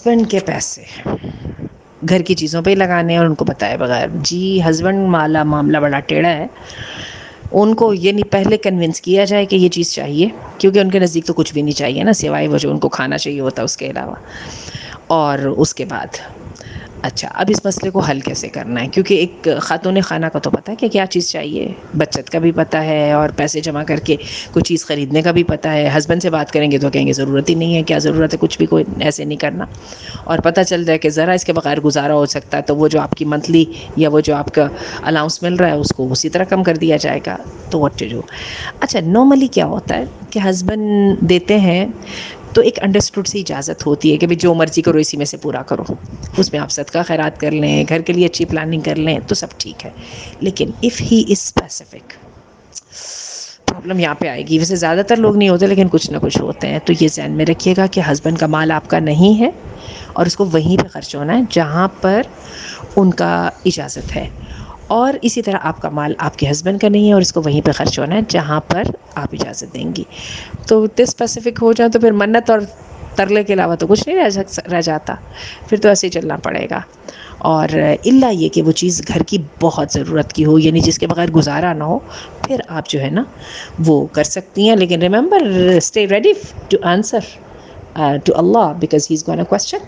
Husband के पैसे घर की चीज़ों पे ही लगाने हैं और उनको बताए बगैर। जी, हस्बैंड वाला मामला बड़ा टेढ़ा है। उनको ये नहीं पहले कन्विंस किया जाए कि ये चीज़ चाहिए, क्योंकि उनके नज़दीक तो कुछ भी नहीं चाहिए ना, सिवाय वो जो उनको खाना चाहिए होता है उसके अलावा। और उसके बाद अच्छा, अब इस मसले को हल कैसे करना है, क्योंकि एक खातून खाना का तो पता है कि क्या चीज़ चाहिए, बचत का भी पता है और पैसे जमा करके कोई चीज़ ख़रीदने का भी पता है। हस्बैंड से बात करेंगे तो कहेंगे ज़रूरत ही नहीं है, क्या ज़रूरत है, कुछ भी कोई ऐसे नहीं करना। और पता चल जाए कि ज़रा इसके बगैर गुजारा हो सकता है, तो वो जो आपकी मंथली या वो जो आपका अलाउंस मिल रहा है उसको उसी तरह कम कर दिया जाएगा। तो व्हाट टू डू। अच्छा, नॉर्मली क्या होता है कि हस्बैंड देते हैं तो एक अंडरस्टूड सी इजाज़त होती है कि भाई जो मर्ज़ी करो इसी में से पूरा करो, उसमें आप सदका खैरात कर लें, घर के लिए अच्छी प्लानिंग कर लें तो सब ठीक है। लेकिन if he is specific, problem यहाँ पे आएगी। वैसे ज़्यादातर लोग नहीं होते लेकिन कुछ ना कुछ होते हैं। तो ये ज़हन में रखिएगा कि हस्बैंड का माल आपका नहीं है और उसको वहीं पे खर्च होना है जहाँ पर उनका इजाज़त है, और इसी तरह आपका माल आपके हस्बैंड का नहीं है और इसको वहीं पे खर्च होना है जहाँ पर आप इजाज़त देंगी। तो इतने स्पेसिफिक हो जाए तो फिर मन्नत और तरले के अलावा तो कुछ नहीं रह जाता, फिर तो ऐसे ही चलना पड़ेगा। और इल्ला ये कि वो चीज़ घर की बहुत ज़रूरत की हो, यानी जिसके बगैर गुजारा ना हो, फिर आप जो है ना वो कर सकती हैं। लेकिन remember, stay ready to answer to Allah, because he is gonna question.